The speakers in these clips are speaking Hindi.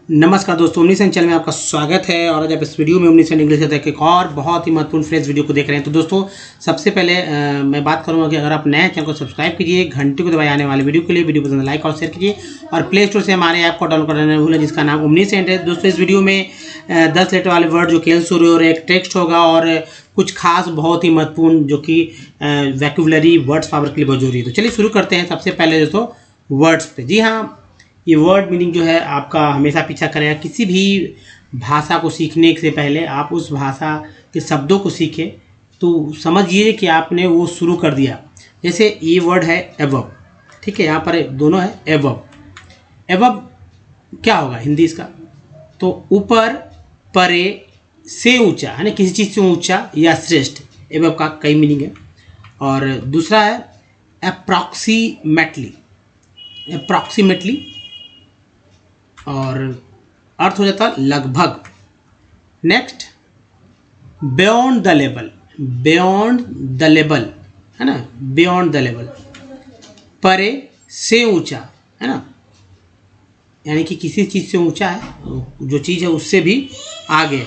नमस्कार दोस्तों, ओमनीसेंट चैनल में आपका स्वागत है। और आज आप इस वीडियो में ओमनीसेंट इंग्लिश का एक और बहुत ही महत्वपूर्ण फ्रेश वीडियो को देख रहे हैं। तो दोस्तों, सबसे पहले मैं बात करूंगा कि अगर आप नए चैनल को सब्सक्राइब कीजिए, घंटी को दबाए आने वाले वीडियो के लिए। वीडियो पसंद लाइक और शेयर कीजिए और प्ले स्टोर से हमारे ऐप को डाउनलोड करना न भूलें, जिसका नाम ओमनीसेंट है। दोस्तों, इस वीडियो में 10 लेटर वाले वर्ड जो केवल शुरू और एक टेक्स्ट होगा और कुछ खास बहुत ही महत्वपूर्ण जो कि वैक्यूबलरी वर्ड्स पावर के लिए बहुत जरूरी है। तो चलिए शुरू करते हैं। सबसे पहले दोस्तों वर्ड्स पे, जी हाँ, ये वर्ड मीनिंग जो है आपका हमेशा पीछा करेगा। किसी भी भाषा को सीखने से पहले आप उस भाषा के शब्दों को सीखें तो समझिए कि आपने वो शुरू कर दिया। जैसे ये वर्ड है एबव, ठीक है, यहाँ पर दोनों है एबव। एबव क्या होगा हिंदी इसका? तो ऊपर, परे, से ऊंचा, है ना, किसी चीज़ से ऊंचा या श्रेष्ठ। एबव का कई मीनिंग है। और दूसरा है अप्रॉक्सीमेटली। अप्रॉक्सीमेटली और अर्थ हो जाता है लगभग। Next beyond the level. Beyond the level, है ना, बियॉन्ड द लेवल। परे, से ऊंचा, है ना, यानी कि किसी चीज़ से ऊंचा है, जो चीज़ है उससे भी आगे।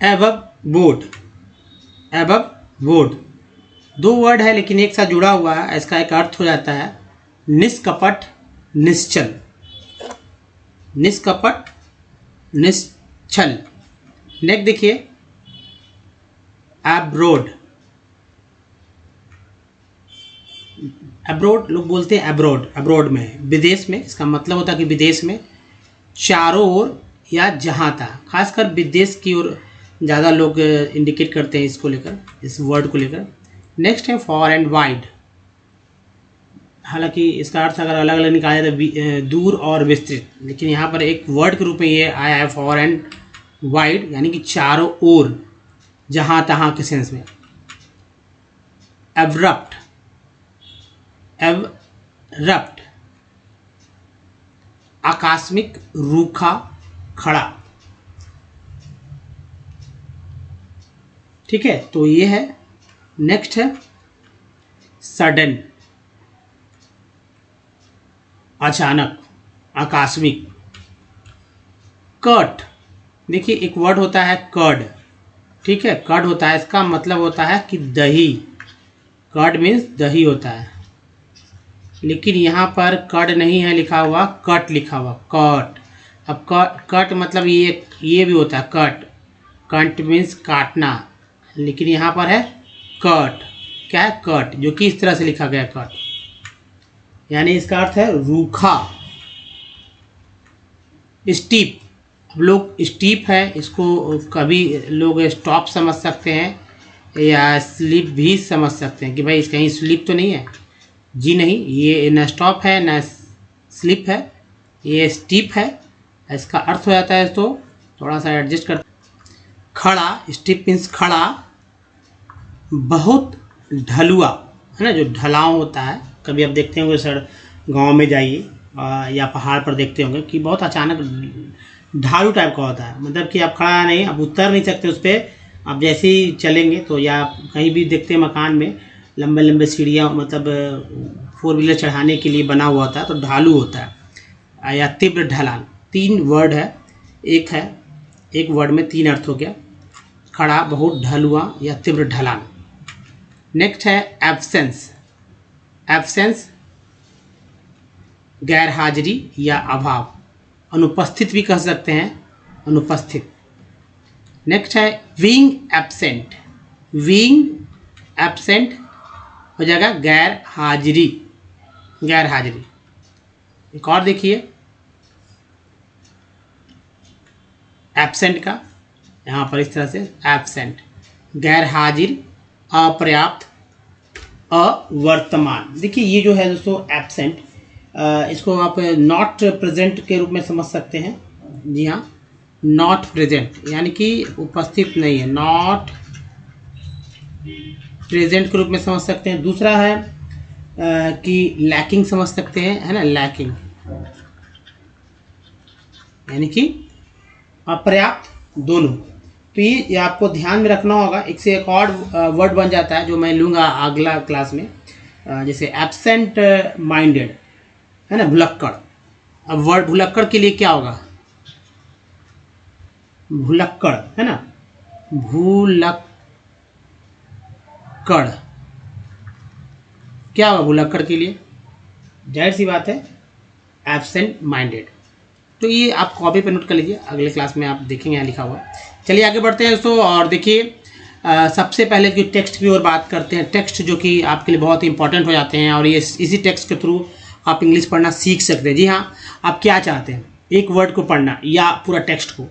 Above board. एबव बोर्ड दो वर्ड है लेकिन एक साथ जुड़ा हुआ है। इसका एक अर्थ हो जाता है निष्कपट, निश्चल। निष्कपट, निश्चल। नेक्स्ट देखिए एब्रोड। एब्रोड लोग बोलते हैं एब्रोड, अब्रोड में, विदेश में। इसका मतलब होता है कि विदेश में, चारों ओर या जहाँ तक। खासकर विदेश की ओर ज़्यादा लोग इंडिकेट करते हैं इसको लेकर, इस वर्ड को लेकर। नेक्स्ट है फॉर एंड वाइड। हालांकि इसका अर्थ अगर अलग अलग निकाला जाए तो दूर और विस्तृत, लेकिन यहाँ पर एक वर्ड के रूप में ये आया है फॉर एंड वाइड, यानी कि चारों ओर, जहाँ तहाँ के सेंस में। एब्रप्ट। एब्रप्ट आकस्मिक, रूखा, खड़ा, ठीक है। तो ये है। नेक्स्ट है सडन। अचानक, आकस्मिक। कट, देखिए एक वर्ड होता है कर्ड, ठीक है, कर्ड होता है, इसका मतलब होता है कि दही। कर्ड मीन्स दही होता है, लेकिन यहाँ पर कर्ड नहीं है लिखा हुआ, कट लिखा हुआ, कट। अब कट मतलब ये भी होता है कट। कट मीन्स काटना, लेकिन यहाँ पर है कट। क्या है? कट, जो कि इस तरह से लिखा गया कट, यानी इसका अर्थ है रूखा। स्टीप, अब लोग स्टीप है इसको कभी लोग स्टॉप समझ सकते हैं या स्लिप भी समझ सकते हैं कि भाई कहीं स्लिप तो नहीं है। जी नहीं, ये न स्टॉप है न स्लिप है, ये स्टीप है। इसका अर्थ हो जाता है, तो थोड़ा सा एडजस्ट कर। खड़ा, स्टीप मीन्स खड़ा, बहुत ढलुआ, है ना, जो ढलाव होता है। कभी आप देखते होंगे सर, गांव में जाइए या पहाड़ पर देखते होंगे कि बहुत अचानक ढालू टाइप का होता है, मतलब कि आप खड़ा नहीं, आप उतर नहीं सकते उस पर। आप जैसे ही चलेंगे तो, या कहीं भी देखते हैं मकान में लंबे लंबे सीढ़ियाँ, मतलब 4 व्हीलर चढ़ाने के लिए बना हुआ होता है, तो ढालू होता है या तीव्र ढलान। 3 वर्ड है, एक वर्ड में 3 अर्थ हो गया, खड़ा, बहुत ढलुआ या तीव्र ढलान। नेक्स्ट है एब्सेंस। एब्सेंस गैर हाजिरी या अभाव, अनुपस्थित भी कह सकते हैं, अनुपस्थित। नेक्स्ट है बीइंग एब्सेंट। बीइंग एब्सेंट हो जाएगा गैर हाजिरी, गैर हाजिरी। एक और देखिए एब्सेंट का, यहाँ पर इस तरह से एब्सेंट, गैर हाजिर, अपर्याप्त, अवर्तमान। देखिए ये जो है दोस्तों एब्सेंट, इसको आप नॉट प्रेजेंट के रूप में समझ सकते हैं। जी हाँ, नॉट प्रेजेंट यानी कि उपस्थित नहीं है, नॉट प्रेजेंट के रूप में समझ सकते हैं। दूसरा है कि लैकिंग समझ सकते हैं, है ना, लैकिंग यानी कि अपर्याप्त, दोनों। तो ये आपको ध्यान में रखना होगा। एक से एक और वर्ड बन जाता है जो मैं लूँगा अगला क्लास में, जैसे एब्सेंट माइंडेड, है ना, भुलक्कड़, अब वर्ड भुलक्कड़ के लिए क्या होगा? भुलक्कड़ है ना, भुलक्कड़ क्या होगा भुलक्कड़ के लिए? जाहिर सी बात है एब्सेंट माइंडेड। तो ये आप कॉपी पे नोट कर लीजिए, अगले क्लास में आप देखेंगे यहाँ लिखा हुआ। चलिए आगे बढ़ते हैं दोस्तों, और देखिए सबसे पहले जो टेक्स्ट की ओर बात करते हैं, टेक्स्ट जो कि आपके लिए बहुत ही इंपॉर्टेंट हो जाते हैं और ये इसी टेक्स्ट के थ्रू आप इंग्लिश पढ़ना सीख सकते हैं। जी हाँ, आप क्या चाहते हैं, एक वर्ड को पढ़ना या पूरा टेक्स्ट को?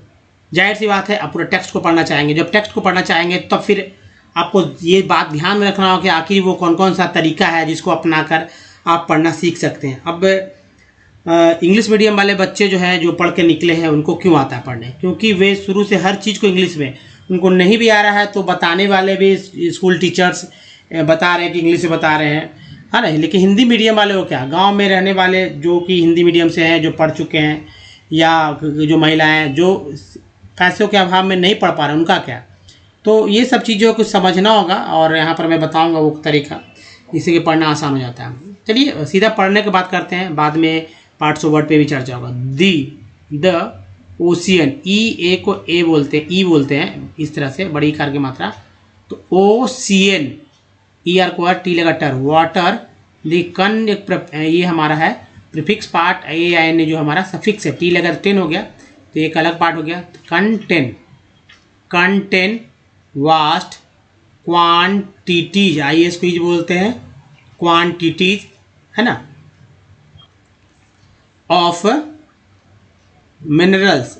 जाहिर सी बात है आप पूरा टेक्स्ट को पढ़ना चाहेंगे। जब टेक्स्ट को पढ़ना चाहेंगे तब फिर आपको ये बात ध्यान में रखना होगा कि आखिर वो कौन कौन सा तरीका है जिसको अपनाकर आप पढ़ना सीख सकते हैं। अब इंग्लिश मीडियम वाले बच्चे जो हैं, जो पढ़ के निकले हैं, उनको क्यों आता है पढ़ने? क्योंकि वे शुरू से हर चीज़ को इंग्लिश में, उनको नहीं भी आ रहा है तो बताने वाले भी स्कूल टीचर्स बता रहे हैं कि इंग्लिश में बता रहे हैं, है ना। लेकिन हिंदी मीडियम वाले को क्या, गांव में रहने वाले जो कि हिंदी मीडियम से हैं, जो पढ़ चुके हैं, या जो महिलाएं जो पैसों के अभाव में नहीं पढ़ पा रहे, उनका क्या? तो ये सब चीज़ों को समझना होगा और यहाँ पर मैं बताऊँगा वो तरीका, जिससे कि पढ़ना आसान हो जाता है। चलिए सीधा पढ़ने की बात करते हैं, बाद में पार्ट्स ऑफ वर्ड पे भी चर्चा होगा। द ओशियन, ई ए को ए बोलते हैं, ई बोलते हैं इस तरह से, बड़ी कार की मात्रा। तो ओशियन, ई आर को आर, टी लगा टर, वाटर। द कन ये हमारा है prefix part, A I N जो हमारा सफिक्स है, टी लगा टेन हो गया तो एक अलग पार्ट हो गया। Contain, contain, vast, quantities, I S को बोलते हैं क्वांटिटीज, है ना, ऑफ मिनरल्स,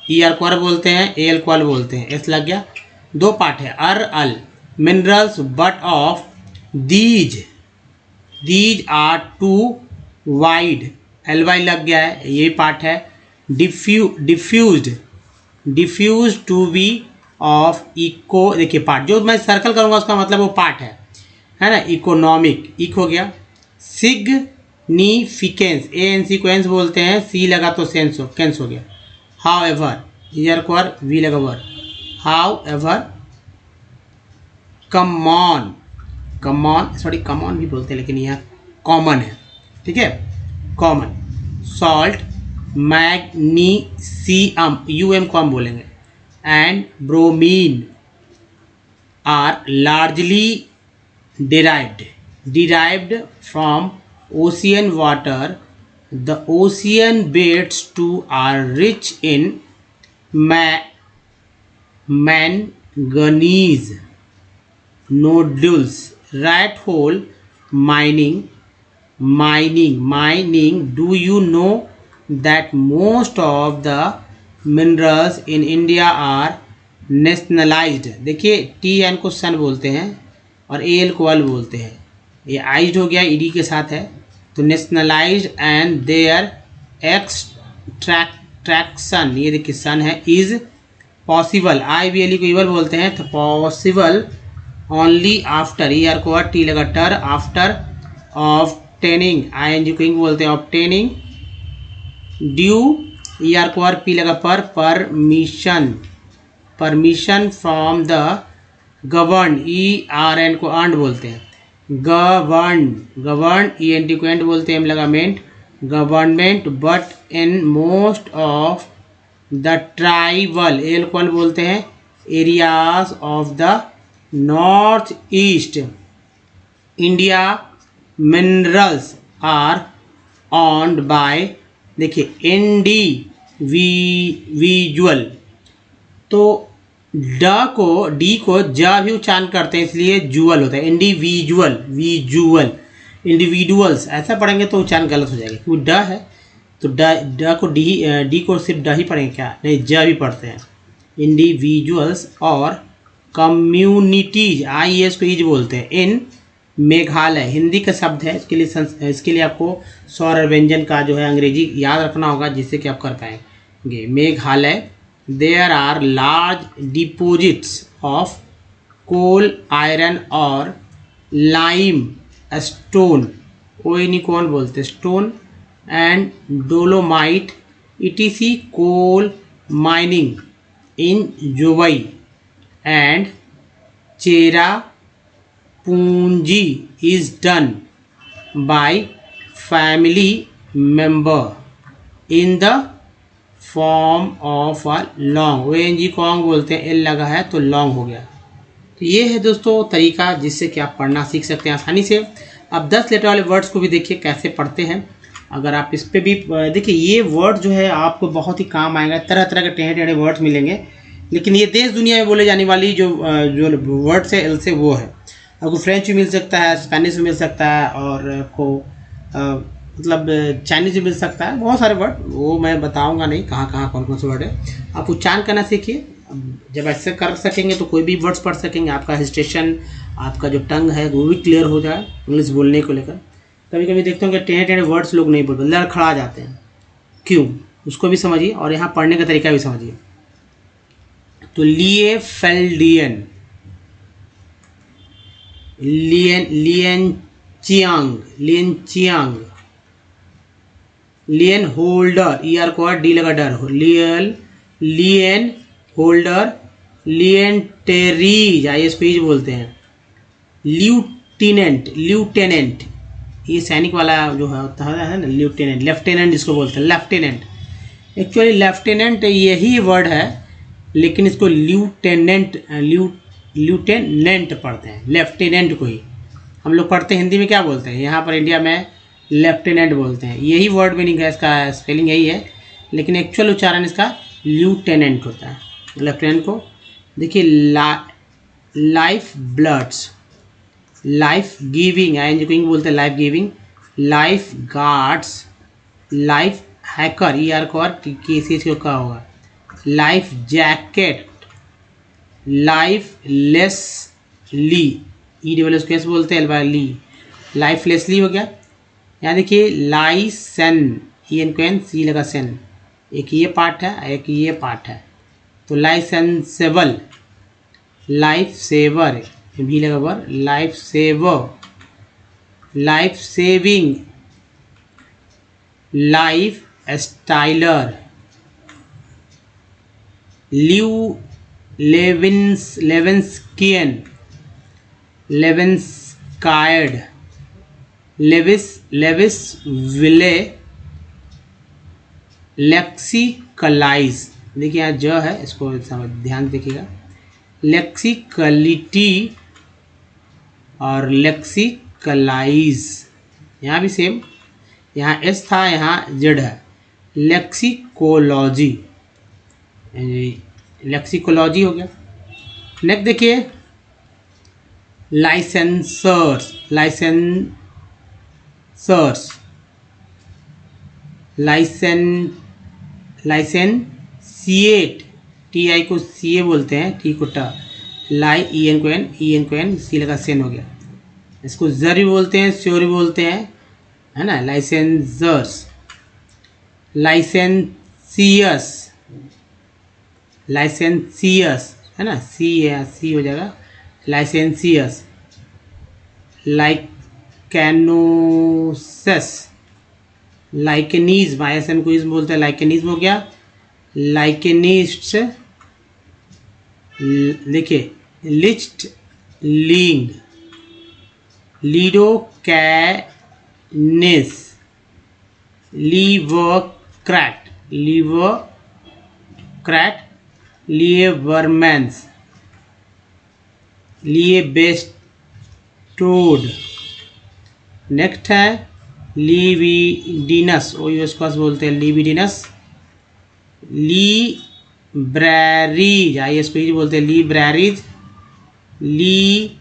ई आर को अर बोलते हैं, ए एल को अल बोलते हैं, एस लग गया, दो पार्ट है अर अल, minerals but of these, these are too wide, L Y लग गया है, ये पार्ट है। Diffused, diffuse to be of eco, देखिए पार्ट जो मैं सर्कल करूंगा उसका मतलब वो पार्ट है ना। इकोनॉमिक, इक हो गया। सिग्निफिकेंस, ए एन सी को एंस बोलते हैं, सी लगा तो सेंस हो, कैंस हो गया। हाउ एवर, ईयर को आर, वी लगा वर, however. Common, common sorry common भी बोलते हैं लेकिन यहाँ कॉमन है, ठीक है, common. Salt, magnesium, U M को हम बोलेंगे, and bromine are largely derived from ocean water. The ocean beds too are rich in manganese nodules. Rat hole mining. Do you know that most of the minerals in India are nationalized? देखिए टी एन को सन बोलते हैं और ए एल को अल बोलते हैं, ये आइज हो गया, ईडी के साथ है, तो नेशनलाइज्ड एंड देयर एक्सट्रैक्शन, ये देखिए सन है, is possible, I B L को इवल बोलते हैं, तो possible only after, E R को आर, टी लगा टर, after obtaining, I N G को इंग बोलते हैं, ऑब्टेनिंग ड्यू, ई आर को आर, पी लगा पर, permission, permission from the govern, E R N को अर्न बोलते हैं, govern, govern, E N T को एंड बोलते हैं, एम लगा मेंट, government, but in most of the tribal, L को बोलते हैं, areas of the north east India minerals are owned by, देखिए इंडिविजुअल, तो डी को जा भी उच्चारण करते हैं इसलिए जुअल होता है, इंडिविजुअल, विजुअल, इंडिविजुअल्स ऐसा पढ़ेंगे तो उच्चारण गलत हो जाएगा क्योंकि ड है, तो ड को डी को सिर्फ ड ही पढ़ेंगे क्या, नहीं ज भी पढ़ते हैं, इंडिविजुअल्स और कम्युनिटीज, आई एस को ईज बोलते हैं, इन मेघालय, हिंदी का शब्द है, इसके लिए आपको स्वर व्यंजन का जो है अंग्रेजी याद रखना होगा जिससे कि आप कर पाएंगे। Meghalaya, there are large deposits of coal, iron और limestone, ओइनी कौन बोलते stone, and dolomite etc coal mining in Jowai and Cherrapunji is done by family member in the form of a long, O N G कॉन्ग बोलते हैं, एल लगा है तो लॉन्ग हो गया। तो ये है दोस्तों तरीका जिससे कि आप पढ़ना सीख सकते हैं आसानी से। अब 10 लेटर वाले वर्ड्स को भी देखिए कैसे पढ़ते हैं। अगर आप इस पे भी देखिए, ये वर्ड जो है आपको बहुत ही काम आएगा, तरह तरह के टेढ़े टेढ़े वर्ड्स मिलेंगे, लेकिन ये देश दुनिया में बोले जाने वाली जो वर्ड्स है एल से वो है। आपको फ्रेंच भी मिल सकता है, स्पेनिश भी मिल सकता है, और आपको मतलब चाइनीज भी मिल सकता है, बहुत सारे वर्ड, वो मैं बताऊंगा नहीं कहाँ कहाँ कौन कौन से वर्ड है। आप उच्चारण करना सीखिए, जब ऐसे कर सकेंगे तो कोई भी वर्ड्स पढ़ सकेंगे, आपका हिस्टेशन, आपका जो टंग है वो भी क्लियर हो जाए इंग्लिश बोलने को लेकर। कभी कभी देखते हो कि टेढ़े टेढ़े वर्ड्स लोग नहीं बोलते, लड़खड़ा जाते हैं, क्यों, उसको भी समझिए और यहाँ पढ़ने का तरीका भी समझिए। तो लिए फेल्डियन, लियन चियांग, लियन होल्डर, ई आर को डी लगा डर, लियन होल्डर, लियन टेरीज, ISPज बोलते हैं। ल्यूटेनेंट, ये सैनिक वाला जो है होता है ना, लेफ्टिनेंट जिसको बोलते हैं, लेफ्टिनेंट। एक्चुअली लेफ्टिनेंट यही वर्ड है, लेकिन इसको ल्यूटेनेंट पढ़ते हैं, लेफ्टिनेंट को ही हम लोग पढ़ते हैं। हिंदी में क्या बोलते हैं, यहाँ पर इंडिया में लेफ्टिनेंट बोलते हैं। यही वर्ड मीनिंग है, इसका स्पेलिंग यही है, लेकिन एक्चुअल उच्चारण इसका ल्यूटेनेंट होता है। लेफ्टिनेंट को देखिए, life bloods, life giving, ING को बोलते हैं life giving, life guards, life hacker, ER को KCH का होगा, life jacket, life Leslie, EWS कैसे बोलते हैं, ली, लाइफ लेसली हो गया। यहाँ देखिए लाइसन, EN C लगा सेन, एक ये पार्ट है एक ये पार्ट है, तो लाइसेंसेबल, लाइफ सेवर, भी लगा वर, life saver, life saving, life styler, लेविंस्कियन, लेविंस्कायड, लेविस विले, लेक्सिकलाइज, देखिए यहाँ जो है इसको ध्यान देखिएगा, लेक्सिकलिटी और लेक्सिकलाइज, यहाँ भी सेम, यहाँ S था यहाँ Z है, लेक्सिकोलॉजी, लेक्सिकोलॉजी हो गया। नेक्स्ट देखिए लाइसेंसर्स, लाइसेंसिएट, TI को CA बोलते हैं, T को ट, लाई EN को N, C लगा सेन हो गया। इसको जर भी बोलते हैं, श्योर भी बोलते हैं, है ना, लाइसेंसर्स, लाइसेंसियस है ना, C हो जाएगा, लाइसेंसियस, लाइकेनोसस, लाइकेनीज, YSM को इसमें बोलते हैं, लाइकेनीज हो गया, लाइकेनिस्ट, देखिए लिस्ट लिंग, लीडोकैनिस, लीवरक्रैट, लिएवर्मेंस, लिएबेस्टोड। नेक्स्ट है लीविडिनस, OUS बोलते हैं, लीविडिनस, लीब्रैरीज, ISPज बोलते हैं, लीब्रैरीज, लीब्रेरियंस,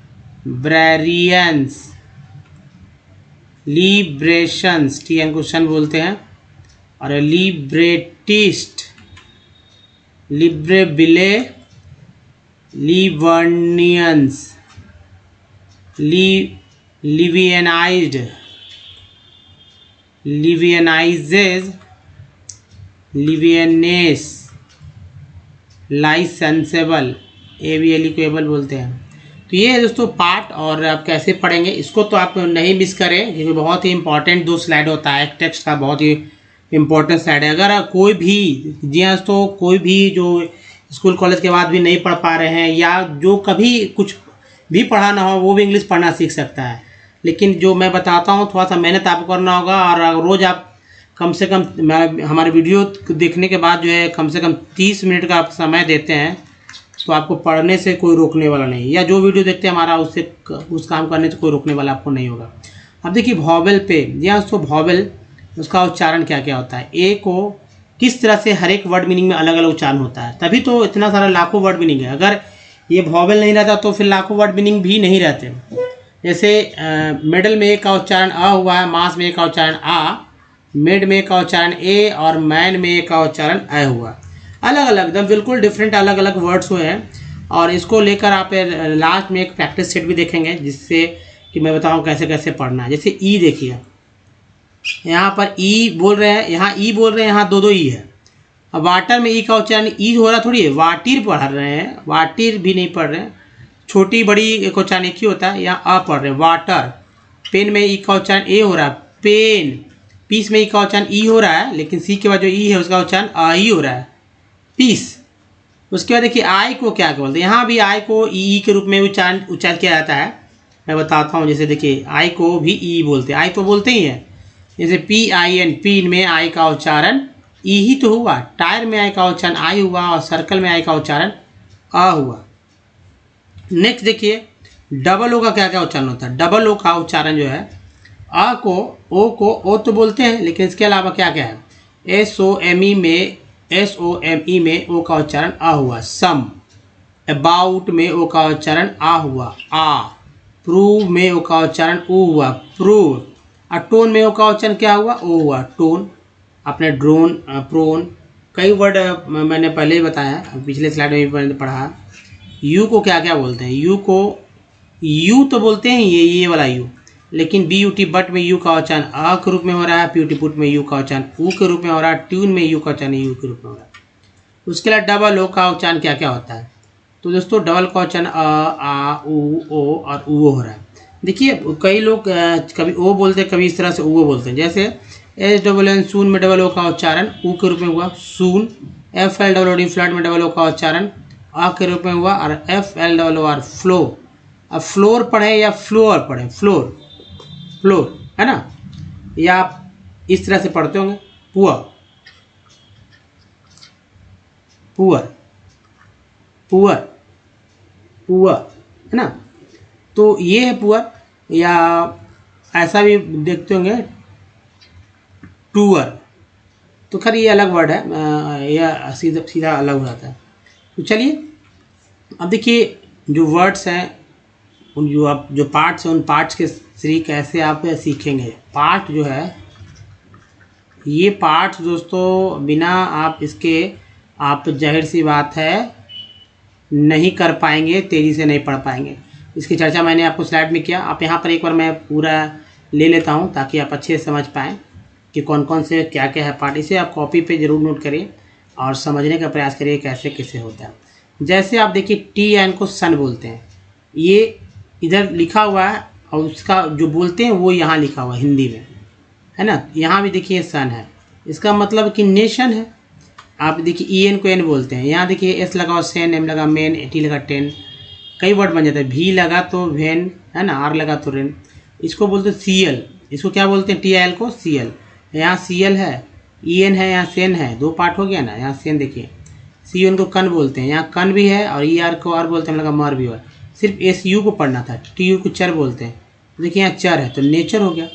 लिब्रेशंस, TN को शन बोलते हैं, और लिब्रेटिस्ट, लिब्रेबिले, लिवर्नियंस, लिवियनाइज्ड, लिवियनाइजेज, लिवियनेस, लाइसेंसेबल, ABLE को एबल बोलते हैं। तो ये है दोस्तों पार्ट, और आप कैसे पढ़ेंगे इसको तो आप नहीं मिस करें, क्योंकि बहुत ही इंपॉर्टेंट 2 स्लाइड होता है, एक टेक्स्ट का बहुत ही इंपॉर्टेंट स्लाइड है। अगर कोई भी, जी हाँ दोस्तों, कोई भी जो स्कूल कॉलेज के बाद भी नहीं पढ़ पा रहे हैं, या जो कभी कुछ भी पढ़ा ना हो, वो भी इंग्लिश पढ़ना सीख सकता है। लेकिन जो मैं बताता हूँ, थोड़ा सा मेहनत आपको करना होगा, और रोज़ आप कम से कम हमारे वीडियो देखने के बाद जो है कम से कम 30 मिनट का आप समय देते हैं, तो आपको पढ़ने से कोई रोकने वाला नहीं, या जो वीडियो देखते हैं हमारा उससे उस काम करने से कोई रोकने वाला आपको नहीं होगा। अब देखिए वॉवेल पे, यहाँ तो वॉवेल उसका उच्चारण क्या क्या होता है, ए को किस तरह से हर एक वर्ड मीनिंग में अलग अलग उच्चारण होता है, तभी तो इतना सारा लाखों वर्ड मीनिंग है। अगर ये वॉवेल नहीं रहता तो फिर लाखों वर्ड मीनिंग भी नहीं रहते। जैसे मिडल में ए का उच्चारण अ हुआ है, मास में ए का उच्चारण आ, मिड में का उच्चारण ए और मैन में का उच्चारण अ हुआ। अलग अलग एकदम बिल्कुल डिफरेंट अलग अलग वर्ड्स हुए हैं, और इसको लेकर आप लास्ट में एक प्रैक्टिस सेट भी देखेंगे जिससे कि मैं बताऊं कैसे कैसे पढ़ना है। जैसे ई देखिए, यहाँ पर ई बोल रहे हैं, यहाँ ई बोल रहे हैं, यहाँ दो ई है। अब वाटर में ई का उच्चारण ई हो रहा थोड़ी है, वाटिर पढ़ रहे हैं, वाटिर भी नहीं पढ़ रहे हैं, छोटी बड़ी एक उच्चारण एक ही होता है, यहाँ अ पढ़ रहे हैं वाटर। पेन में ई का उच्चारण ए हो रहा है, पेन। पीस में ई का उच्चारण ई हो रहा है, लेकिन सी के बाद जो ई है उसका उच्चारण अ ही हो रहा है, पीस। उसके बाद देखिए आई को क्या बोलते हैं, यहाँ भी आई को ई के रूप में उच्चारण किया जाता है। मैं बताता हूँ, जैसे देखिए आई को भी ई बोलते हैं, आई तो बोलते ही हैं। जैसे पी आई एन, पीन में आई का उच्चारण ई ही तो हुआ, टायर में आई का उच्चारण आई हुआ, और सर्कल में आई का उच्चारण अ हुआ। नेक्स्ट देखिए डबल ओ का क्या क्या उच्चारण होता है। डबल ओ का उच्चारण जो है, अ को ओ तो बोलते हैं, लेकिन इसके अलावा क्या क्या है, SOME में ओ का उच्चारण आ हुआ, सम। अबाउट में ओ का उच्चारण आ हुआ, आ। प्रूव में ओ का उच्चारण ओ हुआ, प्रूव। टोन में ओ का उच्चारण क्या हुआ, ओ हुआ, टोन। अपने ड्रोन, प्रोन, कई वर्ड मैंने पहले ही बताया, पिछले स्लाइड में भी मैंने पढ़ा। यू को क्या क्या बोलते हैं, यू को यू तो बोलते हैं ये वाला यू, लेकिन BUT बट में यू का उच्चारण अ के रूप में हो रहा है, PUT पुट में यू का उच्चारण ऊ के रूप में हो रहा है, ट्यून में यू का उच्चारण यू के रूप में हो रहा है। उसके अलावा डबल ओ का उच्चारण क्या क्या होता है, तो दोस्तों डबल का उच्चारण अ, आ, ऊ, ओ और ऊ हो रहा है। देखिए कई लोग कभी ओ बोलते हैं, कभी इस तरह से ऊ बोलते हैं। जैसे SNN सून में डबल ओ का उच्चारण ऊ के रूप में हुआ, सून। FLOOD फ्लड में डबल ओ का उच्चारण अ के रूप में हुआ, और FLOOR फ्लो। अब फ्लोर पढ़े या फ्लोर पढ़े, फ्लोर फ्लोर है ना, या आप इस तरह से पढ़ते होंगे, पुअर पुअर पुअर पुअर, है ना। तो ये है पुअर, या ऐसा भी देखते होंगे टूअर। तो खैर ये अलग वर्ड है, यह सीधा सीधा अलग हो जाता है। तो चलिए अब देखिए जो वर्ड्स हैं, उन जो पार्ट्स हैं, उन पार्ट्स के श्री कैसे आप सीखेंगे। पार्ट जो है, ये पार्ट्स दोस्तों बिना आप इसके आप जाहिर सी बात है नहीं कर पाएंगे, तेज़ी से नहीं पढ़ पाएंगे। इसकी चर्चा मैंने आपको स्लाइड में किया, आप यहाँ पर एक बार मैं पूरा ले लेता हूँ ताकि आप अच्छे से समझ पाएँ कि कौन कौन से क्या क्या है पार्ट। इसे आप कॉपी पे ज़रूर नोट करिए और समझने का प्रयास करिए कैसे कैसे होता है। जैसे आप देखिए TN को सन बोलते हैं, ये इधर लिखा हुआ है, और उसका जो बोलते हैं वो यहाँ लिखा हुआ है हिंदी में, है ना। यहाँ भी देखिए सन है, इसका मतलब कि नेशन है। आप देखिए EN को एन बोलते हैं, यहाँ देखिए S लगा सेन, M लगा मेन, T लगा टेन, कई वर्ड बन जाते हैं। V लगा तो वेन, है ना, R लगा तो रेन। इसको बोलते हैं CL, इसको क्या बोलते हैं, TIL को CL। यहाँ CL है, EN है, यहाँ सेन है, दो पार्ट हो गया ना। यहाँ सेन देखिए, CN को कन बोलते हैं, यहाँ कन भी है, और ER को आर बोलते हैं, लगा मर भी है। सिर्फ SU को पढ़ना था, TU को चर बोलते हैं। देखिए यहाँ चर है तो नेचर हो गया।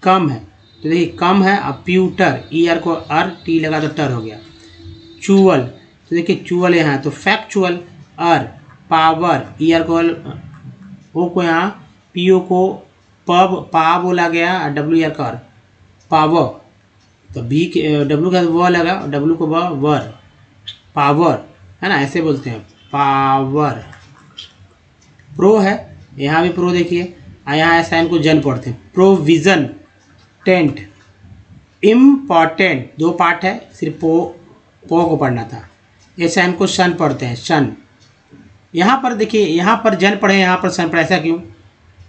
कम है तो देखिए कम है, अब प्यूटर, ER को अर, T लगा तो टर हो गया। चुअल, तो देखिए चुअल यहाँ है तो फैक्चुअल। अर, पावर, ER को ओ को यहाँ PO को पब पा बोला गया, और WR का अर, पावर। तो B के W का व लगा, W को वर, पावर, है ना, ऐसे बोलते हैं पावर। प्रो है, यहाँ भी प्रो देखिए, यहाँ साइन को जन पढ़ते हैं, प्रोविजन। टेंट, इम्पॉर्टेंट, दो पार्ट है, सिर्फ पो को पढ़ना था। ये साइन को सन पढ़ते हैं, सन। यहाँ पर देखिए, यहाँ पर जन पढ़े, यहाँ पर सन पढ़े, ऐसा क्यों।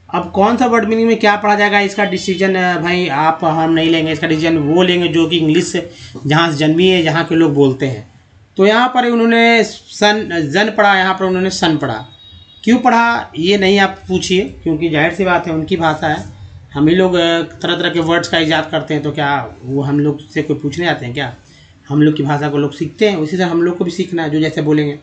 अब कौन सा वर्ड मीनिंग में क्या पढ़ा जाएगा, इसका डिसीजन भाई आप हम नहीं लेंगे, इसका डिसीजन वो लेंगे जो कि इंग्लिश से जहाँ से जन्मी है, जहाँ के लोग बोलते हैं। तो यहाँ पर उन्होंने सन जन पढ़ा, यहाँ पर उन्होंने सन पढ़ा। क्यों पढ़ा ये नहीं आप पूछिए, क्योंकि जाहिर सी बात है उनकी भाषा है, हम ही लोग तरह तरह के वर्ड्स का इजाद करते हैं, तो क्या वो हम लोग से कोई पूछने आते हैं क्या? हम लोग की भाषा को लोग सीखते हैं, उसी से हम लोग को भी सीखना है, जो जैसे बोलेंगे।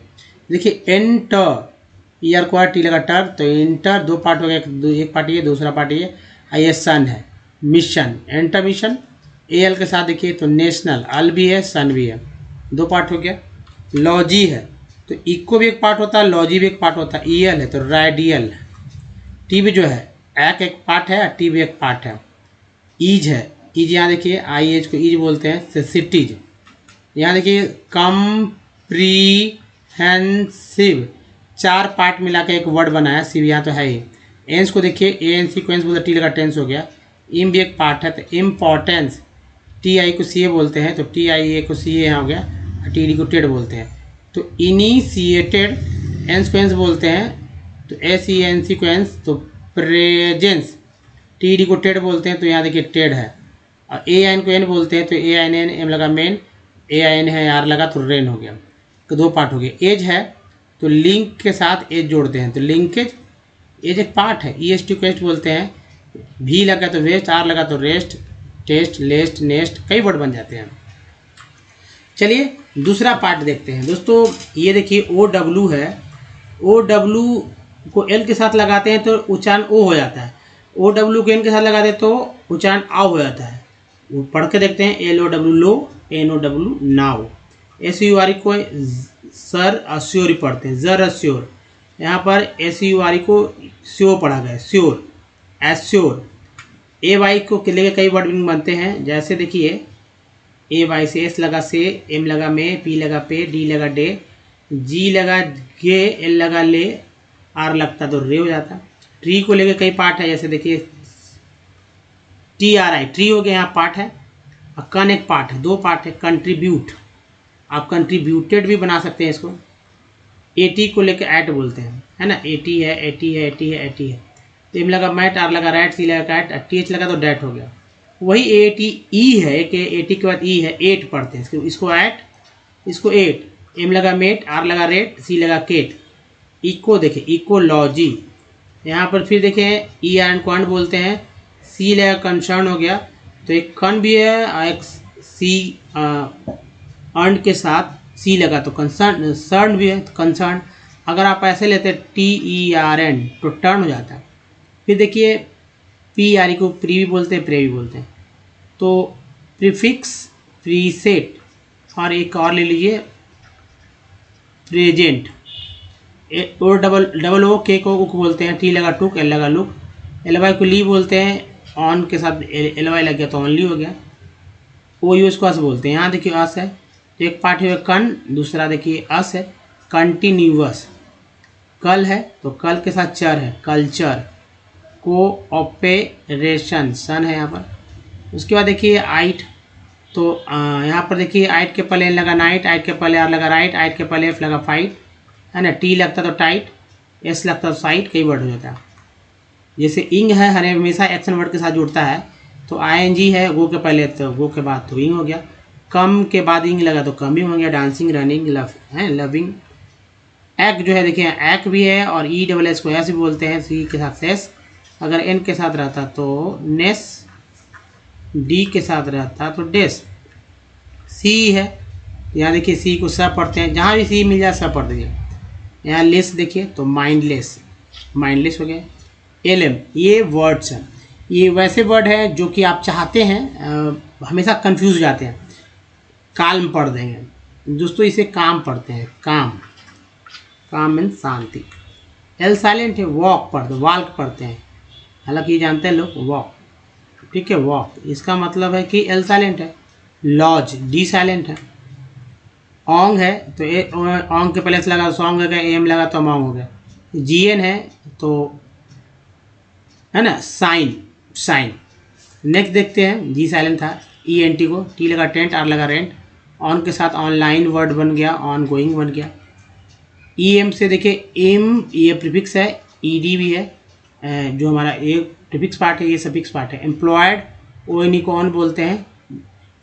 देखिए एंटर, ईयर को टी लगा टर, तो इंटर दो पार्ट हो गया, एक पार्ट ये, दूसरा पार्ट ये। ये सन है, मिशन, एंटर मिशन। एल के साथ देखिए तो नेशनल, अल भी है सन भी है, दो पार्ट हो गया। लॉजी है तो इको भी एक पार्ट होता है, लॉजी भी एक पार्ट होता है। ईएल है तो रेडियल। टी भी जो है एक पार्ट है, टी भी एक पार्ट है। ईज है, ईज यहाँ देखिए आई एज को ईज बोलते हैं, सिटीज। यहाँ देखिए कम्प्रीहेंसिव, चार पार्ट मिला के एक वर्ड बना है, सिव यहाँ तो है ही। एंस को देखिए ए एन सीक्वेंस बोलते, टी लगा टेंस हो गया। इम भी एक पार्ट है, तो इम्पॉर्टेंस, टी आई को सी ए बोलते हैं, तो टी आई ए को सी ए यहाँ हो गया, टी डी को टेड बोलते हैं। तो इनिशिएटेड, एंस को एंस बोलते हैं, तो एस ई एन सीक्वेंस, तो प्रेजेंस, टी डी को टेड बोलते हैं, तो यहाँ देखिए टेड है। और ए आई एन को एन बोलते हैं, तो ए आई एन एन, एम लगा मेन, ए आई एन है आर लगा तो रेन हो गया, तो दो पार्ट हो गए। एज है तो लिंक के साथ एज जोड़ते हैं, तो लिंकेज, एज एक पार्ट है। ई एस टी क्वेस्ट बोलते हैं, भी लगा तो वेस्ट, आर लगा तो रेस्ट, टेस्ट, लेस्ट, नेस्ट, कई वर्ड बन जाते हैं। चलिए दूसरा पार्ट देखते हैं दोस्तों। ये देखिए ओ डब्लू है, ओ डब्लू को एल के साथ लगाते हैं तो उच्चारण ओ हो जाता है, ओ डब्लू को एन के साथ लगाते हैं तो उच्चारण आओ हो जाता है। वो पढ़ के देखते हैं, L O W low, N O W now. S U R को सर अस्योर पढ़ते हैं, जर अस्योर। यहाँ पर एस यू आर को स्योर पढ़ा गया, स्योर, एस्योर। ए वाई को लेके कई वर्ड बनते हैं, जैसे देखिए ए वाई से एस लगा से, एम लगा में, पी लगा पे, डी लगा डे, जी लगा गे, एल लगा ले, आर लगता तो रे हो जाता। ट्री को लेके कई पार्ट है, जैसे देखिए टी आर आई, ट्री हो गया यहाँ पार्ट है। और कन एक पार्ट है, दो पार्ट है। कंट्रीब्यूट, आप कंट्रीब्यूटेड भी बना सकते हैं इसको। एटी को लेके ऐट बोलते हैं, है ना, एटी है, एटी है, एटी है, एटी है। तो एम लगा मैट, आर लगा रैट, सी लगा कैट, टी एच लगा तो डैट हो गया। वही ए टी ई है, एक ए टी के बाद ई है, एट पढ़ते हैं इसको ऐट, इसको एट। एम लगा मेट, आर लगा रेट, सी लगा केट। इको देखिए इकोलॉजी, यहाँ पर फिर देखें ई एंड क्वांट बोलते हैं, सी लगा कंसर्न हो गया, तो एक कन भी है और एक सी अर्न के साथ सी लगा तो कंसर्न, सर्न भी है तो कंसर्न। अगर आप ऐसे लेते हैं टी ई आर एन तो टर्न हो जाता है। फिर देखिए पी आर ई को प्री भी बोलते हैं, प्रे भी बोलते हैं। तो प्रीफिक्स, प्रीसेट, और एक और ले लीजिए प्रेजेंट। और डबल ओ के को उक बोलते हैं, टी लगा टुक, एल लगा लुक। एल वाई को ली बोलते हैं, ऑन के साथ एल वाई लग गया तो ऑनली हो गया। ओ यू इसको अस बोलते हैं। यहाँ देखिए अस है तो एक पार्ट है कन, दूसरा देखिए अस है कंटिन्यूअस। कल है तो कल के साथ चर है, कल्चर। कोऑपरेशन, सन है यहाँ पर। उसके बाद देखिए आइट, तो यहाँ पर देखिए आइट के पहले एन लगा नाइट, आइट के पहले आर लगा राइट, आइट के पहले एफ लगा फाइट, है ना। टी लगता तो टाइट, एस लगता तो साइट, कई वर्ड हो जाता है। जैसे इंग है हर हमेशा एक्शन वर्ड के साथ जुड़ता है, तो आई एन जी है गो के पहले तो गो के बाद तो इंग हो गया। कम के बाद इंग लगा तो कम ही हो गया। डांसिंग, रनिंग, लव है, लविंग। एक जो है देखिए एक भी है, और ई डबल एस को एस भी बोलते हैं, सी के साथ एस। अगर एन के साथ रहता तो नेस, डी के साथ रहता तो डेस। सी है यहाँ देखिए सी को सब पढ़ते हैं, जहाँ भी सी मिल जाए सब पढ़ दीजिए। यहाँ लेस देखिए तो माइंडलेस, माइंडलेस हो गया। एल एम, ये वर्ड्स हैं, ये वैसे वर्ड है जो कि आप चाहते हैं हमेशा कंफ्यूज हो जाते हैं। काल्म पढ़ देंगे दोस्तों, इसे काम पढ़ते हैं, काम, काम मीन्स शांति। एल साइलेंट है, वॉक पढ़ते, वॉक पढ़ते हैं, हालांकि ये जानते हैं लोग वॉक, ठीक है, वॉक, इसका मतलब है कि एल साइलेंट है। लॉज, डी साइलेंट है। ओंग है तो ओंग के पहले से लगा सॉन्ग हो गया, एम लगा तो मॉन्ग हो गया। जी एन है तो है ना साइन, साइन। नेक्स्ट देखते हैं, जी साइलेंट था। ई एन टी को, टी लगा टेंट, आर लगा रेंट, ऑन के साथ ऑनलाइन वर्ड बन गया, ऑन गोइंग बन गया। ई एम से देखिए एम, ये प्रीफिक्स है, ई डी भी है, जो हमारा एक प्रीफिक्स पार्ट है, ये सफिक्स पार्ट है। एम्प्लॉयड, ओ एन ई को ऑन बोलते हैं।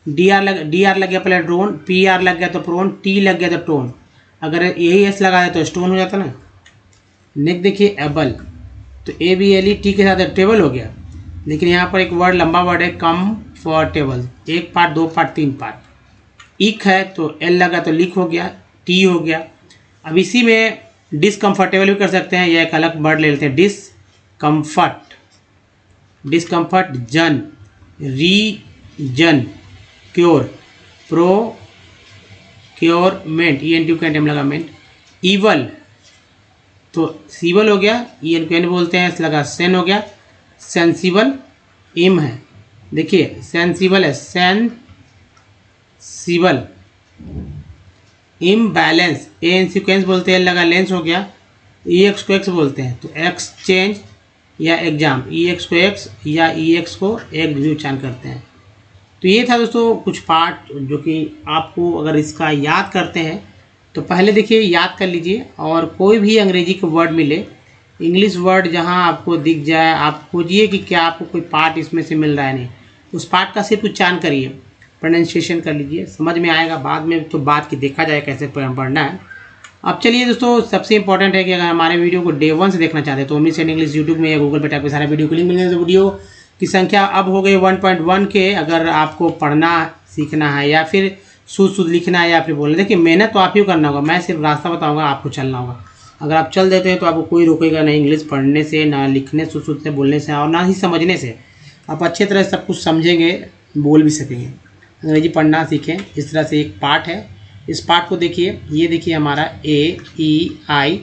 डी आर लग गया पहले ड्रोन, पी आर लग गया तो प्रोन, टी लग गया तो टोन। अगर यही एस लगा है तो स्टोन हो जाता ना। नेक्स्ट देखिए एबल, तो A B L E, T के साथ टेबल हो गया। लेकिन यहाँ पर एक वर्ड लंबा वर्ड है कंफर्टेबल, एक पार्ट, दो पार्ट, तीन पार्ट। इक है तो एल लगा तो लिक हो गया, टी हो गया। अब इसी में डिसकम्फर्टेबल भी कर सकते हैं, यह एक अलग वर्ड ले लेते हैं, डिसकम्फर्ट, डिसकम्फर्ट, जन, reason, cure, procurement, E N T का टाइम लगा मेंट, ईवल तो सीवल हो गया, ई एन क्वेन बोलते हैं, लगा सेन हो गया, सेंसिबल, इम है, देखिए सेंसिबल है, sensible, imbalance, A N sequence बोलते हैं, लगा लेंस हो गया, ई एक्स को एक्स बोलते हैं तो एक्सचेंज या एग्जाम, ई एक्स को एक्स या ई एक्स को एक भी उच्चारण करते हैं। तो ये था दोस्तों कुछ पार्ट जो कि आपको अगर इसका याद करते हैं तो पहले देखिए याद कर लीजिए, और कोई भी अंग्रेजी का वर्ड मिले, इंग्लिश वर्ड जहां आपको दिख जाए, आप खोजिए कि क्या आपको कोई पार्ट इसमें से मिल रहा है, नहीं उस पार्ट का सिर्फ उच्चारण करिए, प्रोनाउंसिएशन कर लीजिए, समझ में आएगा। बाद में तो बात की देखा जाए कैसे पढ़ना है। अब चलिए दोस्तों, सबसे इंपॉर्टेंट है कि अगर हमारे वीडियो को डे 1 से देखना चाहते हैं तो ओमनीसेंट इंग्लिश यूट्यूब में या गूगल पे टाइप पे सारे वीडियो को लिंक मिलेंगे। वीडियो की संख्या अब हो गई 1.1 के। अगर आपको पढ़ना सीखना है या फिर शुद्ध लिखना है या फिर बोलना, देखिए मेहनत तो आप ही करना होगा, मैं सिर्फ रास्ता बताऊंगा, आपको चलना होगा। अगर आप चल देते हैं तो आपको कोई रोकेगा नहीं इंग्लिश पढ़ने से, ना लिखने शुद्ध से बोलने से, और ना ही समझने से। आप अच्छे तरह से सब कुछ समझेंगे, बोल भी सकेंगे। अंग्रेजी पढ़ना सीखें, इस तरह से एक पार्ट है। इस पार्ट को देखिए, ये देखिए हमारा ए ई आई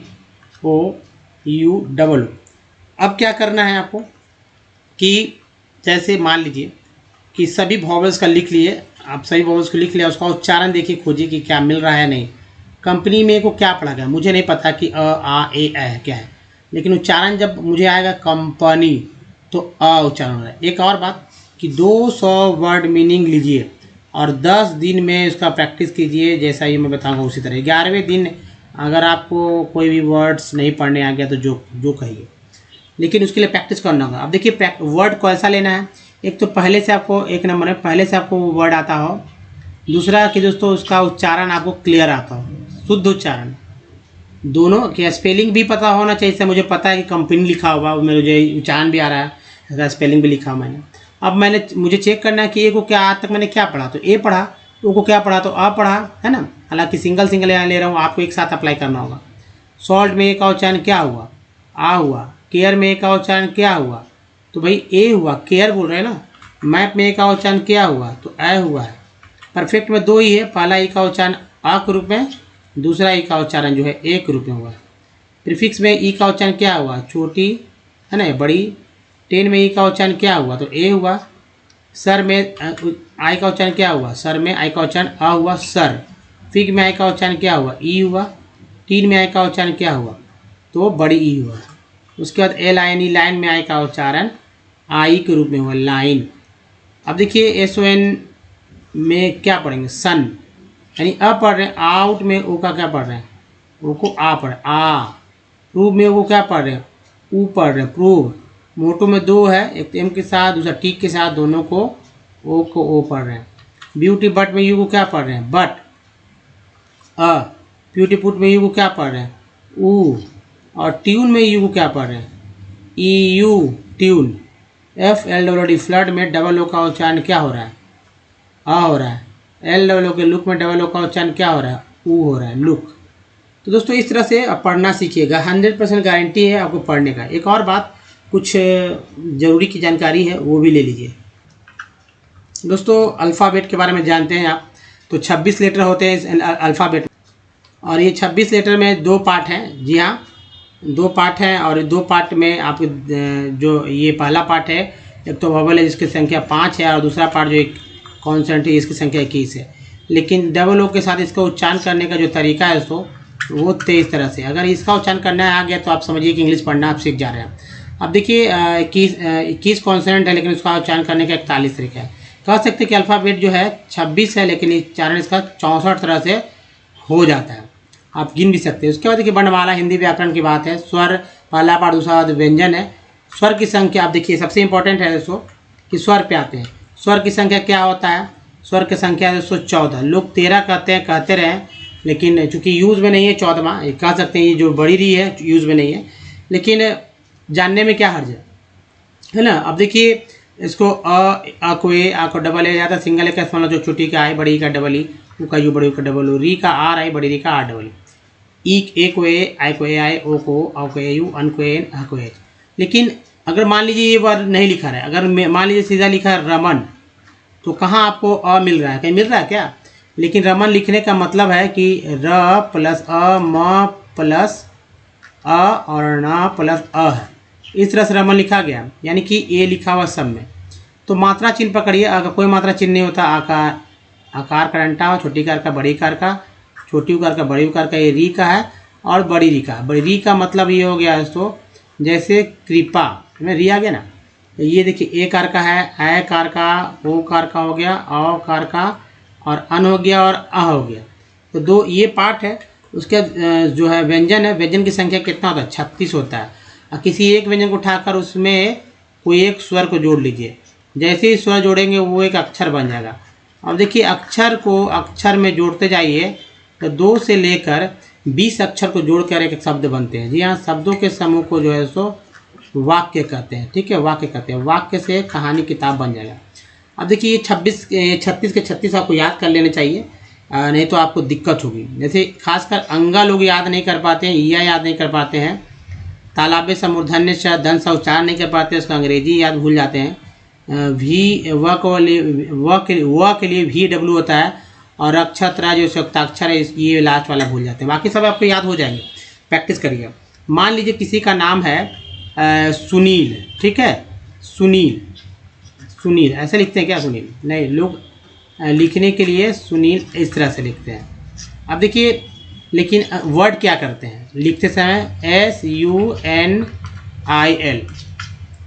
ओ यू डबल ओ। अब क्या करना है आपको कि जैसे मान लीजिए कि सभी वॉवल्स का लिख लिए, आप सभी वॉवल्स को लिख लिया, उसका उच्चारण देखिए, खोजिए कि क्या मिल रहा है नहीं। कंपनी में को क्या पढ़ा गया, मुझे नहीं पता कि अ आ ए है क्या है, लेकिन उच्चारण जब मुझे आएगा कंपनी तो अ उच्चारण हो रहा है। एक और बात कि 200 वर्ड मीनिंग लीजिए और 10 दिन में उसका प्रैक्टिस कीजिए, जैसा ये मैं बताऊंगा उसी तरह। 11वें दिन अगर आपको कोई भी वर्ड्स नहीं पढ़ने आ गया तो जो कहिए, लेकिन उसके लिए प्रैक्टिस करना होगा। अब देखिए वर्ड कैसा लेना है, एक तो पहले से आपको, एक नंबर में पहले से आपको वर्ड आता हो, दूसरा कि दोस्तों उसका उच्चारण आपको क्लियर आता हो, शुद्ध उच्चारण, दोनों के स्पेलिंग भी पता होना चाहिए। इससे मुझे पता है कि कंपनी लिखा हुआ, मुझे उच्चारण भी आ रहा है, स्पेलिंग भी लिखा मैंने। अब मुझे चेक करना है कि ए को क्या आज तक मैंने क्या पढ़ा, तो ए पढ़ा, ओ को क्या पढ़ा तो आ पढ़ा, है ना। हालांकि सिंगल यहाँ ले रहा हूँ, आपको एक साथ अप्लाई करना होगा। सॉल्ट में ए का उच्चारण क्या हुआ, आ हुआ। केयर में ए का उच्चारण क्या हुआ, तो भाई ए हुआ, केयर बोल रहे हैं ना। मैप में ए का उच्चारण क्या हुआ, तो ए हुआ है। परफेक्ट में 2 ही है, पहला ई का उच्चारण आ के रूप में, दूसरा ई का उच्चारण जो है ए के रूप में हुआ। प्रीफिक्स में ई का उच्चारण क्या हुआ, छोटी, है ना, बड़ी। 10 में ई का उच्चारण क्या हुआ, तो ए हुआ। सर में आई का उच्चारण क्या हुआ, सर में आई का उच्चारण आ हुआ, सर। फिग में आई का उच्चारण क्या हुआ, ई हुआ। टीन में आई का उच्चारण क्या हुआ, तो बड़ी ई हुआ। उसके बाद L I N E, line में आई का उच्चारण आई के रूप में हुआ, लाइन। अब देखिए एस ओ एन में क्या पढ़ेंगे, सन, यानी अ पढ़ रहे हैं। आउट में ओ का क्या पढ़ रहे हैं, ओ को आ पढ़ रहे, आ। प्रूव में ओ को क्या पढ़ रहे हैं, ऊ पढ़ रहे हैं, प्रूव। मोटो में 2 है, एक एम के साथ, दूसरा टी के साथ, दोनों को ओ पढ़ रहे हैं। ब्यूटी बट में यू को क्या पढ़ रहे हैं, बट। अ ब्यूटी पुट में यू को क्या पढ़ रहे हैं, ऊ। और ट्यून में यू को क्या पढ़ रहे हैं, E U, tune. F L W D, flood में डबल ओ का उच्चारण क्या हो रहा है, आ हो रहा है। एल डबल ओ के लुक में डबल ओ का उच्चारण क्या हो रहा है, ऊ हो रहा है, लुक। तो दोस्तों इस तरह से आप पढ़ना सीखिएगा, 100% गारंटी है आपको पढ़ने का। एक और बात, कुछ ज़रूरी की जानकारी है, वो भी ले लीजिए। दोस्तों अल्फ़ाबेट के बारे में जानते हैं आप, तो 26 लेटर होते हैं इस अल्फ़ाबेट, और ये 26 लेटर में 2 पार्ट हैं। जी हाँ, 2 पार्ट हैं, और 2 पार्ट में आप जो ये पहला पार्ट है, एक तो वोवेल है जिसकी संख्या 5 है, और दूसरा पार्ट जो एक कॉन्सोनेंट है इसकी संख्या 21 है। लेकिन डबल ओ के साथ इसका उच्चारण करने का जो तरीका है दोस्तों, वो 23 तरह से। अगर इसका उच्चारण करना आ गया तो आप समझिए कि इंग्लिश पढ़ना आप सीख जा रहे हैं। अब देखिए 21 कॉन्सोनेंट है, लेकिन उसका उच्चारण करने का 41 तरीका है। कह सकते हैं कि अल्फ़ाबेट जो है 26 है, लेकिन उच्चारण इसका 64 तरह से हो जाता है, आप गिन भी सकते हैं। उसके बाद देखिए वर्णमाला, हिंदी व्याकरण की बात है। स्वर पहला पार्ट, दूसरा व्यंजन है। स्वर की संख्या, आप देखिए सबसे इंपॉर्टेंट है दोस्तों कि स्वर पे आते हैं। स्वर की संख्या क्या होता है, स्वर की संख्या है दोस्तों 14। लोग 13 कहते हैं, कहते रहे, लेकिन चूंकि यूज़ में नहीं है 14वां, कह सकते हैं ये जो बड़ी रही है यूज़ में नहीं है, लेकिन जानने में क्या हर्ज है ना। अब देखिए इसको अ को ए, आ को डबल ए जाता है, सिंगल ए का इस्तेमाल जो छोटी का आई, बड़ी का डबल ई, ऊ का यू, बड़ी का डबल ओ, री का आर आई, बड़ी री का आर डबल ई, ए को ए, आई को ए आई, ओ को ए यू, अन को ए एन, आ को एच। लेकिन अगर मान लीजिए ये वर्ड नहीं लिखा रहा है, अगर मान लीजिए सीधा लिखा है रमन, तो कहाँ आपको अ मिल रहा है, कहीं मिल रहा है क्या? लेकिन रमन लिखने का मतलब है कि र प्लस अ, म प्लस अ और न प्लस अ है, इस तरह से रमन लिखा गया, यानी कि ए लिखा हुआ सब में। तो मात्रा चिन्ह पकड़िए, अगर कोई मात्रा चिन्ह नहीं होता, आकार, आकार का डंटा, छोटी कार का, बड़ी कार का, छोटी उकार का, बड़ी उकार का, ये री का है और बड़ी री का। बड़ी री का मतलब ये हो गया दोस्तों, जैसे कृपा में री आ गया ना, ये देखिए ए कार का है, ए कार का, ओ कार का हो गया, औ कार का, और अन हो गया और अ हो गया। तो दो ये पार्ट है। उसके जो है व्यंजन है, व्यंजन की संख्या कितना होता है? 36 होता है। और किसी एक व्यंजन को उठाकर उसमें कोई एक स्वर को जोड़ लीजिए, जैसे ही स्वर जोड़ेंगे वो एक अक्षर बन जाएगा। अब देखिए अक्षर को अक्षर में जोड़ते जाइए तो 2 से लेकर 20 अक्षर को जोड़कर एक शब्द बनते हैं। जी हाँ, शब्दों के समूह को जो है सो वाक्य कहते हैं। ठीक है, वाक्य कहते हैं। वाक्य से कहानी किताब बन जाएगा। अब देखिए ये 36 के 36 आपको याद कर लेने चाहिए, नहीं तो आपको दिक्कत होगी। जैसे खासकर अंगा लोग याद नहीं कर पाते हैं, या याद नहीं कर पाते हैं, तालाबे से मूर्धन्य से धन से उच्चारण नहीं कर पाते, उसका अंग्रेजी याद भूल जाते हैं। वी व के लिए वी डब्ल्यू होता है, और अक्षरा जो सप्ताक्षर है ये लास्ट वाला भूल जाते हैं। बाकी सब आपको याद हो जाएंगे, प्रैक्टिस करिएगा। मान लीजिए किसी का नाम है सुनील, ठीक है, सुनील, सुनील ऐसे लिखते हैं क्या? सुनील नहीं, लोग लिखने के लिए सुनील इस तरह से लिखते हैं। अब देखिए, लेकिन वर्ड क्या करते हैं लिखते समय? SUNIL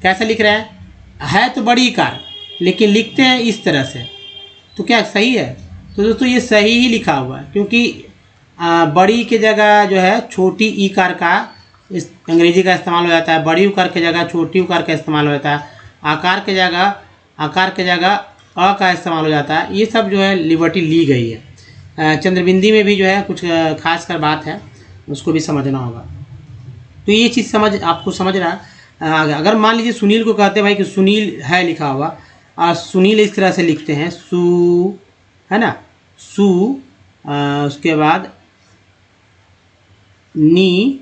कैसे लिख रहा है तो बड़ी कार, लेकिन लिखते हैं इस तरह से, तो क्या सही है? तो दोस्तों ये सही ही लिखा हुआ है, क्योंकि बड़ी के जगह जो है छोटी ई कार का इस अंग्रेजी का इस्तेमाल हो जाता है, बड़ी उकार के जगह छोटी उकार का इस्तेमाल हो जाता है, आकार के जगह अ का इस्तेमाल हो जाता है। ये सब जो है लिबर्टी ली गई है। चंद्रबिंदी में भी जो है कुछ खास कर बात है, उसको भी समझना होगा। तो ये चीज़ आपको समझ रहा है। अगर मान लीजिए सुनील को कहते हैं भाई कि सुनील है लिखा हुआ, और सुनील इस तरह से लिखते हैं, सु है ना, सु, उसके बाद नी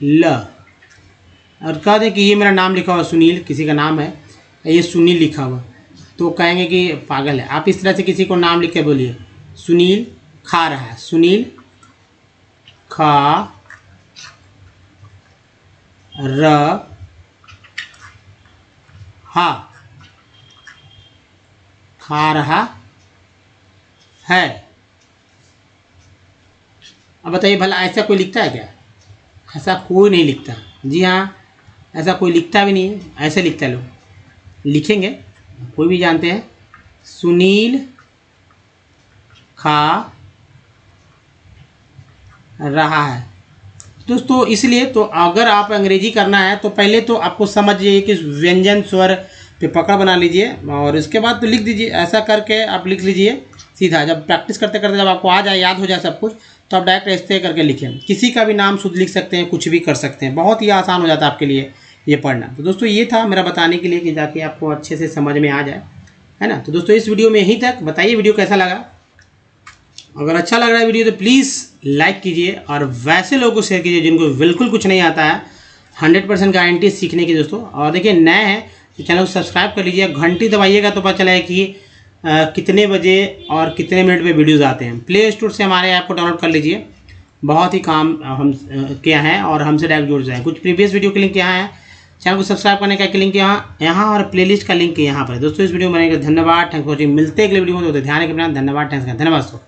ल, और कह दें कि ये मेरा नाम लिखा हुआ सुनील, किसी का नाम है, ये सुनील लिखा हुआ, तो कहेंगे कि पागल है। आप इस तरह से किसी को नाम लिख के बोलिए, सुनील खा रहा है, सुनील खा रहा खा रहा है। अब बताइए भला ऐसा कोई लिखता है क्या? ऐसा कोई नहीं लिखता। जी हाँ, ऐसा कोई लिखता भी नहीं है, ऐसे लिखता है लोग। लिखेंगे कोई भी जानते हैं, सुनील खा रहा है दोस्तों। इसलिए तो अगर आप अंग्रेजी करना है तो पहले तो आपको समझिए कि व्यंजन स्वर पे पकड़ बना लीजिए, और इसके बाद तो लिख दीजिए। ऐसा करके आप लिख लीजिए सीधा। जब प्रैक्टिस करते करते जब आपको आ जाए, याद हो जाए सब कुछ, तो आप डायरेक्ट ऐसे करके लिखें। किसी का भी नाम शुद्ध लिख सकते हैं, कुछ भी कर सकते हैं, बहुत ही आसान हो जाता है आपके लिए ये पढ़ना। तो दोस्तों ये था मेरा बताने के लिए कि जाके आपको अच्छे से समझ में आ जाए, है ना। तो दोस्तों इस वीडियो में यहीं तक। बताइए वीडियो कैसा लगा। अगर अच्छा लग रहा है वीडियो तो प्लीज़ लाइक कीजिए, और वैसे लोगों को शेयर कीजिए जिनको बिल्कुल कुछ नहीं आता है। 100% गारंटी सीखने की दोस्तों। और देखिए नए हैं तो चैनल को सब्सक्राइब कर लीजिए, घंटी दबाइएगा तो पता चलेगा कि कितने बजे और कितने मिनट में वीडियोज़ आते हैं। प्ले स्टोर से हमारे ऐप को डाउनलोड कर लीजिए। बहुत ही काम हम किया है और हमसे डायरेक्ट जुड़ जाए। कुछ प्रीवियस वीडियो के लिंक यहाँ है, चैनल को सब्सक्राइब करने का लिंक यहाँ और प्लेलिस्ट का लिंक यहाँ पर है। दोस्तों इस वीडियो में बनेगा। धन्यवाद, थैंक्स फॉर वॉचिंग। मिलते हैं अगले वीडियो में। तो ध्यान रखना, धन्यवाद, थैंक्स, धन्यवाद दोस्तों।